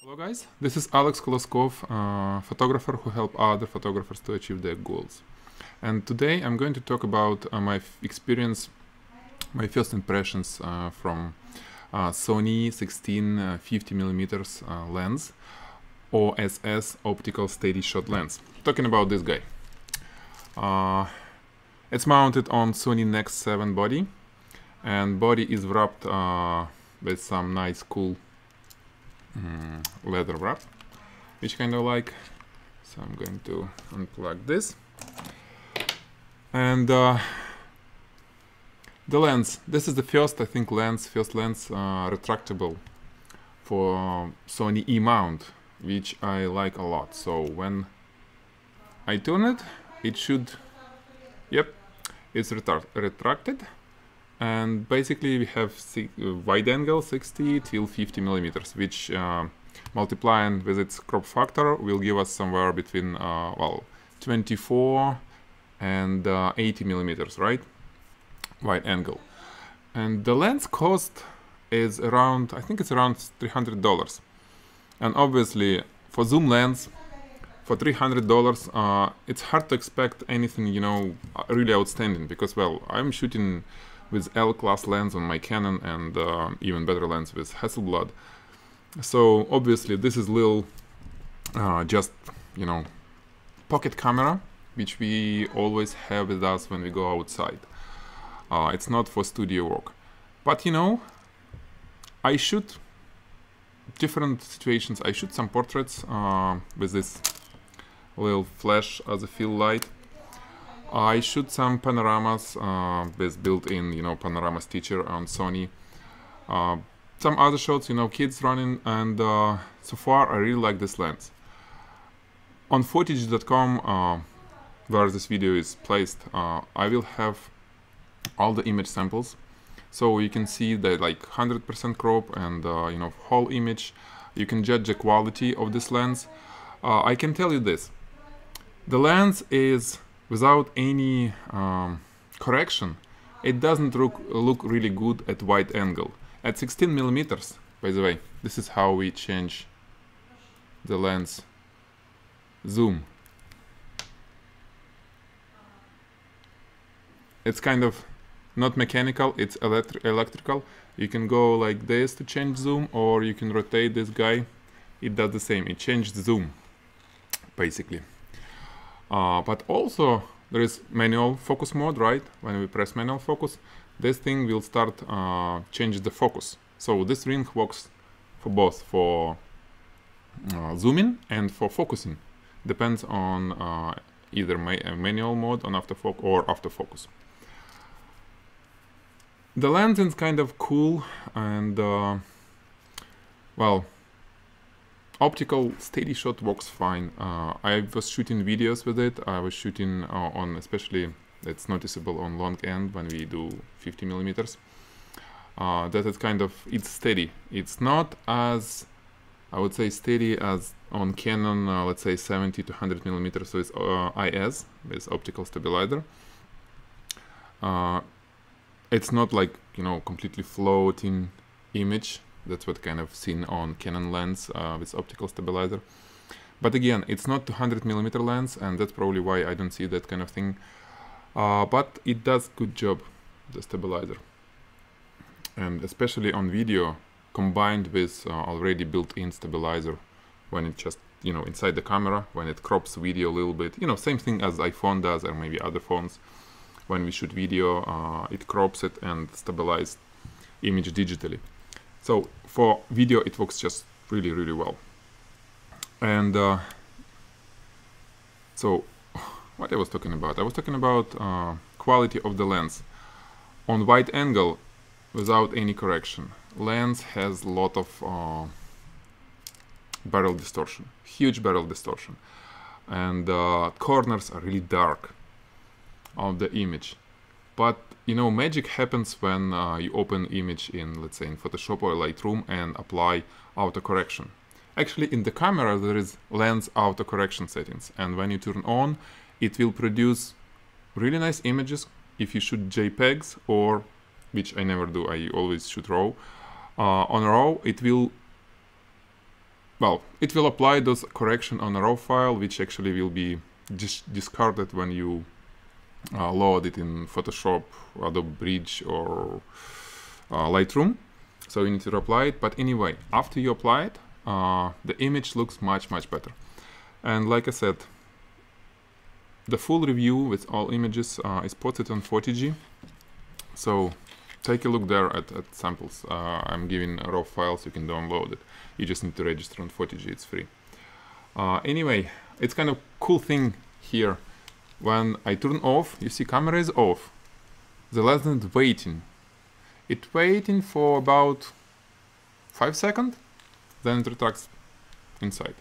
Hello guys, this is Alex Koloskov, photographer who help other photographers to achieve their goals. And today I'm going to talk about my experience, my first impressions from Sony 16-50mm lens, OSS optical steady shot lens. Talking about this guy. It's mounted on Sony Nex 7 body, and body is wrapped with some nice cool leather wrap, which kind of like. So I'm going to unplug this, and the lens. This is the first, I think, lens retractable for Sony E mount, which I like a lot. So when I turn it, it should, yep, it's retracted. And basically we have wide angle 60 till 50 millimeters, which multiplying with its crop factor will give us somewhere between 24 and 80 millimeters, right? Wide angle. And the lens cost is around, I think it's around $300. And obviously for zoom lens, for $300, it's hard to expect anything, you know, really outstanding, because, well, I'm shooting with L-class lens on my Canon and even better lens with Hasselblad. So obviously this is little just, you know, pocket camera, which we always have with us when we go outside. It's not for studio work. But, you know, I shoot different situations. I shoot some portraits with this little flash as a fill light. I shoot some panoramas with built-in, you know, panorama stitcher on Sony. Some other shots, you know, kids running, and so far I really like this lens. On footage.com, where this video is placed, I will have all the image samples, so you can see the like 100% crop and you know, whole image. You can judge the quality of this lens. I can tell you this: the lens is, without any correction, it doesn't look really good at wide angle. At 16 millimeters, by the way, this is how we change the lens zoom. It's kind of not mechanical, it's electrical. You can go like this to change zoom, or you can rotate this guy. It does the same, it changes zoom, basically. But also there is manual focus mode, right? When we press manual focus, this thing will start change the focus. So this ring works for both, for zooming and for focusing. Depends on either manual mode on autofocus or autofocus. The lens is kind of cool, and well, optical steady shot works fine. I was shooting videos with it. I was shooting on, especially it's noticeable on long end when we do 50 millimeters. That is kind of, it's steady. It's not as, I would say, steady as on Canon, let's say 70 to 100 millimeters. So it's IS with optical stabilizer. It's not like, you know, completely floating image. That's what kind of seen on Canon lens with optical stabilizer. But again, it's not 200 millimeter lens, and that's probably why I don't see that kind of thing. But it does good job, the stabilizer. And especially on video, combined with already built-in stabilizer, when it just, you know, inside the camera, when it crops video a little bit, you know, same thing as iPhone does, or maybe other phones. When we shoot video, it crops it and stabilizes image digitally. So for video, it works just really, really well. And so what I was talking about? I was talking about quality of the lens. On wide angle, without any correction, lens has a lot of barrel distortion, huge barrel distortion. And corners are really dark of the image. But, you know, magic happens when you open image in, let's say, in Photoshop or Lightroom and apply auto correction. Actually, in the camera there is lens auto correction settings, and when you turn on, it will produce really nice images if you shoot JPEGs, or, which I never do, I always shoot RAW. On RAW, it will well, it will apply those correction on a raw file, which actually will be discarded when you load it in Photoshop, Adobe Bridge, or Lightroom. So you need to apply it. But anyway, after you apply it, the image looks much better. And like I said, the full review with all images is posted on 40G. So take a look there at samples. I'm giving raw files, you can download it. You just need to register on 40G, it's free. Anyway, it's kind of cool thing here. When I turn off, you see camera is off. The lens is waiting. It's waiting for about 5 seconds, then it retracts inside.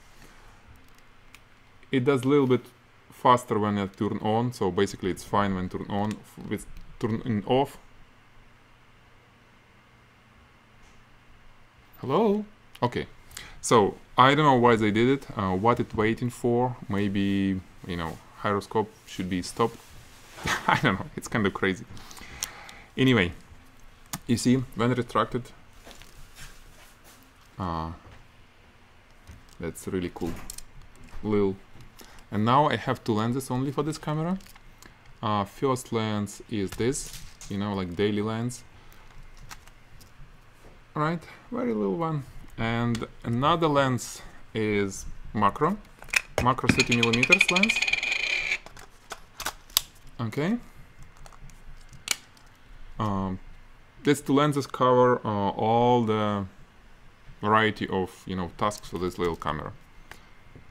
It does a little bit faster when I turn on, so basically it's fine when turn on. With turning off. Hello? Okay. So I don't know why they did it, what it's waiting for. Maybe, you know, gyroscope should be stopped. I don't know, it's kind of crazy. Anyway, you see, when retracted, that's really cool. And now I have two lenses only for this camera. First lens is this, you know, like daily lens. Right, very little one. And another lens is macro 30mm lens. Okay. These two lenses cover all the variety of, you know, tasks for this little camera.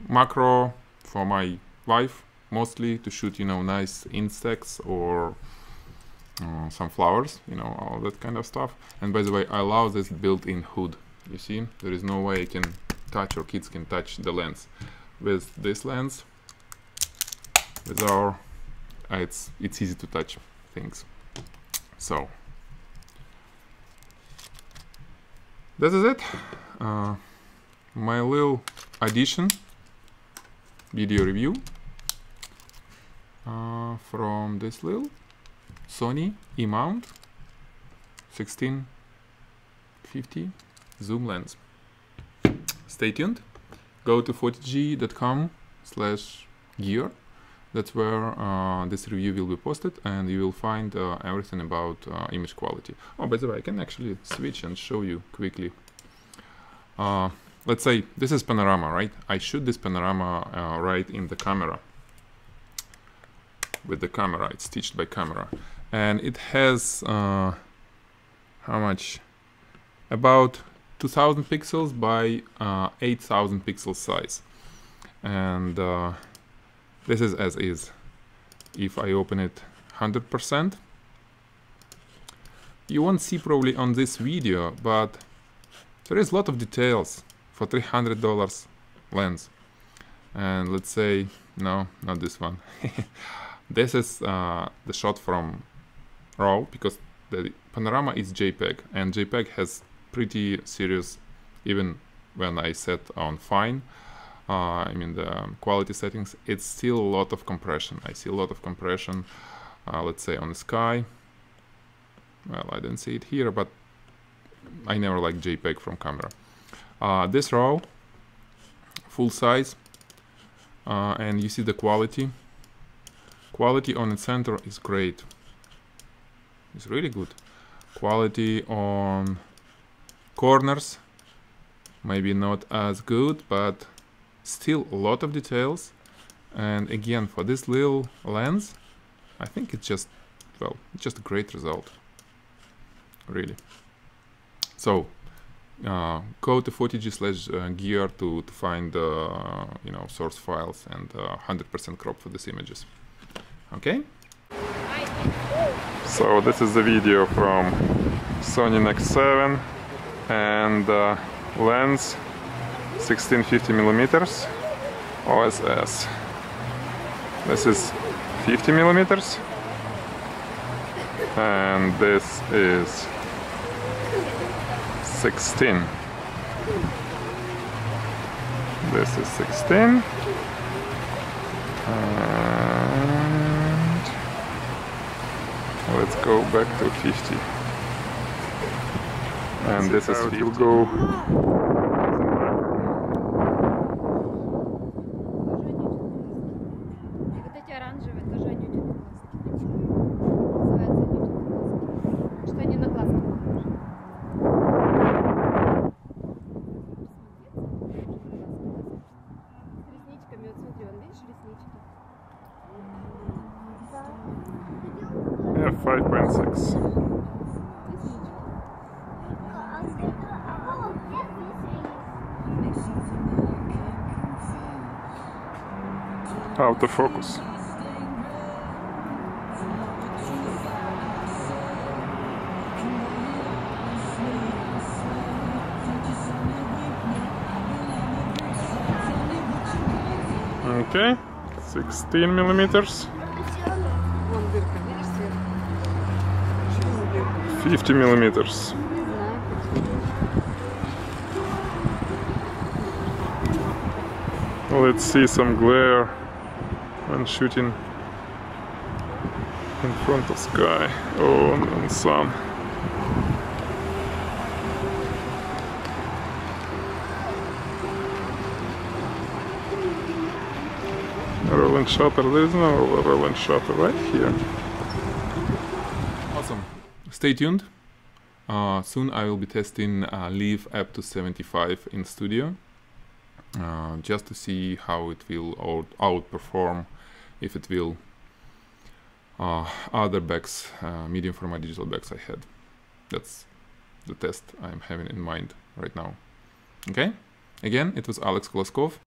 Macro for my wife, mostly to shoot, you know, nice insects or some flowers, you know, all that kind of stuff. And by the way, I love this built-in hood. You see, there is no way I can touch or kids can touch the lens. With this lens, with our, it's easy to touch things. So this is it. My little addition video review from this little Sony E-mount 16-50 zoom lens. Stay tuned. Go to 40g.com/gear. That's where this review will be posted, and you will find everything about image quality. Oh, by the way, I can actually switch and show you quickly. Let's say this is Panorama, right? I shoot this Panorama right in the camera. With the camera, it's stitched by camera. And it has, how much? About 2000 pixels by 8000 pixel size. And this is as is. If I open it 100%, you won't see probably on this video, but there is a lot of details for $300 lens. And let's say, no, not this one. This is the shot from RAW, because the Panorama is JPEG, and JPEG has pretty serious, even when I set on fine, I mean the quality settings, it's still a lot of compression. I see a lot of compression, let's say on the sky. Well, I didn't see it here, but I never like JPEG from camera. This RAW, full size, and you see the quality. Quality on the center is great. It's really good. Quality on corners, maybe not as good, but still a lot of details. And again, for this little lens, I think it's just, well, it's just a great result, really. So go to 40g/gear to find you know, source files and 100% crop for these images. Okay. So this is the video from Sony Nex 7 and lens 16-50mm OSS. This is 50mm and this is 16. This is 16 and let's go back to 50. And this is 50. We'll go Autofocus. Okay, 16 millimeters. 50 millimeters. Let's see some glare when shooting in front of sky. Oh, and sun. Rolling shutter. There is no rolling shutter right here. Awesome. Stay tuned. Soon I will be testing Leaf up to 75 in studio. Just to see how it will outperform, if it will other backs, medium format digital backs I had. That's the test I'm having in mind right now. Okay, again, it was Alex Koloskov.